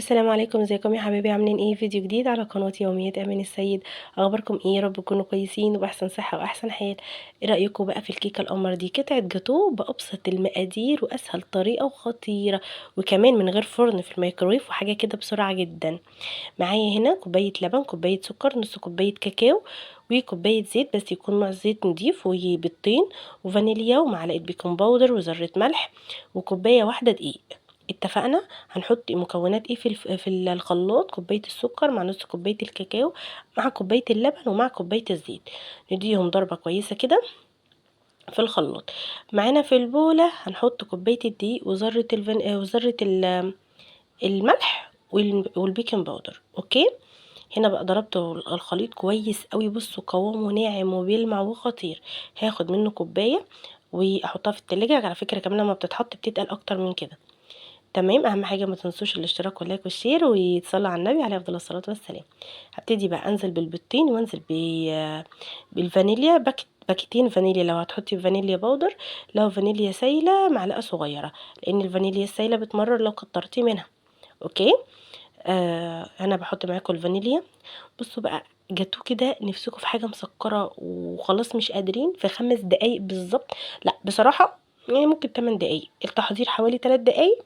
السلام عليكم، ازيكم يا حبايبي؟ عاملين ايه؟ فيديو جديد على قناه يوميات امان السيد. اخباركم ايه؟ يا رب تكونوا كويسين وباحسن صحه واحسن حال. ايه رايكم بقى في الكيكه القمر دي؟ قطعه جاتوه بابسط المقادير واسهل طريقه وخطيره، وكمان من غير فرن، في الميكرويف، وحاجه كده بسرعه جدا. معايا هنا كوبايه لبن، كوبايه سكر، نص كوبايه كاكاو، وكوبايه زيت بس يكون نوع زيت نضيف، وبيضتين، وفانيليا، ومعلقه بيكنج باودر، وذره ملح، وكوبايه واحده دقيق. اتفقنا. هنحط مكونات ايه في الخلاط؟ كوبايه السكر مع نص كوبايه الكاكاو مع كوبايه اللبن ومع كوبايه الزيت. نديهم ضربه كويسه كده في الخلاط. معانا في البوله هنحط كوبايه الدقيق وذره الملح والبيكنج باودر. اوكي. هنا بقى ضربت الخليط كويس قوي، بصوا قوامه ناعم وبيلمع وخطير. هاخد منه كوبايه واحطها في التلاجة. على فكره كمان لما بتتحط بتتقل اكتر من كده. تمام. اهم حاجه ما تنسوش الاشتراك واللايك والشير، وتصلوا على النبي عليه افضل الصلاه والسلام. هبتدي بقى انزل بالبيضتين، وانزل بالفانيليا، باكيتين فانيليا لو هتحطي فانيليا باودر. لو فانيليا سايله معلقه صغيره، لان الفانيليا السايله بتمرر لو كترتي منها. اوكي. انا بحط معاكم الفانيليا. بصوا بقى، جاتوه كده نفسكم في حاجه مسكره وخلاص مش قادرين، في 5 دقايق بالظبط. لا بصراحه، يعني ممكن 8 دقايق، التحضير حوالي 3 دقايق،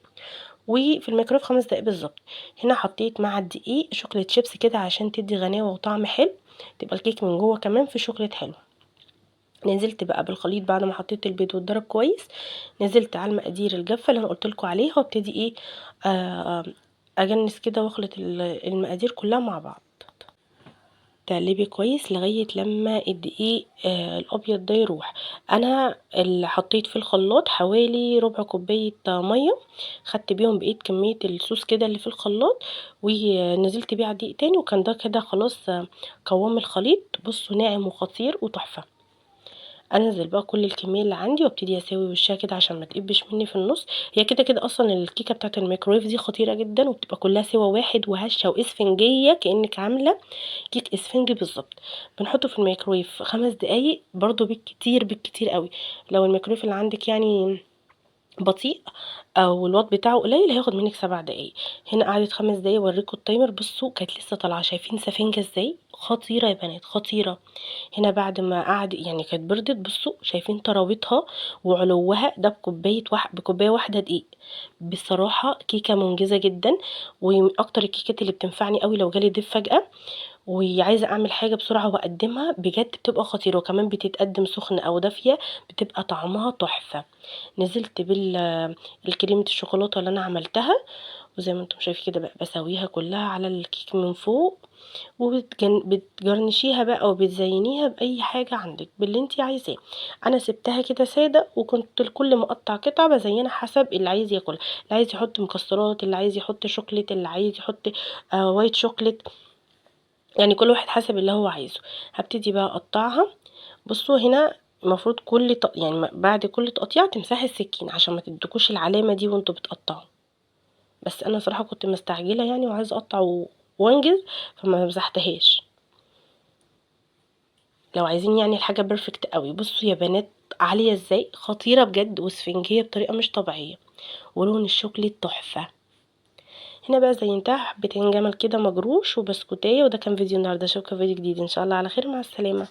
وفي الميكرويف 5 دقايق بالظبط. هنا حطيت مع الدقيق شوكليت شيبس كده عشان تدي غناوه وطعم حلو، تبقى الكيك من جوه كمان في شوكليت حلو. نزلت بقى بالخليط بعد ما حطيت البيض والضرب كويس. نزلت على المقادير الجافه اللي انا قلت لكم عليها، وابتدي ايه، آه اجنس كده واخلط المقادير كلها مع بعض. تقلبي كويس لغاية لما الدقيق الابيض ده يروح. انا اللي حطيت في الخلاط حوالي ربع كوباية مية، خدت بيهم بقيت كمية الصوص كده اللي في الخلاط، ونزلت بيه على الدقيق تاني، وكان ده كده خلاص. قوام الخليط بصوا ناعم وخطير وتحفة. انزل بقى كل الكميه اللي عندي، وابتدي اسوي وشها كده عشان ما تقبش مني في النص. هي كده كده اصلا الكيكه بتاعه الميكرويف دي خطيره جدا، وبتبقى كلها سوا واحد وهشه واسفنجيه، كانك عامله كيك اسفنجي بالظبط. بنحطه في الميكرويف 5 دقايق برضو، بالكتير بالكتير قوي. لو الميكرويف اللي عندك يعني بطيء او الوات بتاعه قليل، هياخد منك 7 دقايق. هنا قعدت 5 دقايق. اوريكم التايمر، بصوا كانت لسه طالعه، شايفين سفنجه ازاي؟ خطيره يا بنات، خطيره. هنا بعد ما قعد يعني كانت بردت، بصوا شايفين طراوتها وعلوها ده بكوبايه واحده دقيق. بصراحه كيكه منجزه جدا، ومن اكتر الكيكات اللي بتنفعني قوي لو جالي ضيف فجاه وعايزه اعمل حاجه بسرعه واقدمها، بجد بتبقى خطيره، وكمان بتتقدم سخنه او دافيه، بتبقى طعمها تحفه. نزلت بالكريمه الشوكولاته اللي انا عملتها، وزي ما انتم شايفين كده بقى بسويها كلها على الكيك من فوق، بتجرنشيها بقى او بتزينيها باي حاجه عندك باللي انتي عايزاه. انا سبتها كده ساده، وكنت الكل مقطع قطع بزينها حسب اللي عايز ياكل، اللي عايز يحط مكسرات، اللي عايز يحط شوكليت، اللي عايز يحط وايت شوكليت، يعني كل واحد حسب اللي هو عايزه. هبتدي بقى اقطعها. بصوا هنا المفروض يعني بعد كل تقطيع تمسحي السكين عشان ما تدكوش العلامه دي وانتوا بتقطعوا. بس انا صراحه كنت مستعجله يعني، وعايزه اقطع وانجز، فما مسحتهاش. لو عايزين يعني الحاجه بيرفكت قوي، بصوا يا بنات عاليه ازاي، خطيره بجد، واسفنجيه بطريقه مش طبيعيه، ولون الشوكليت تحفه. هنا بقى زينتها حبتين جمل كده مجروش وبسكوتيه. وده كان فيديو النهارده، اشوفكم في فيديو جديد ان شاء الله على خير، مع السلامه.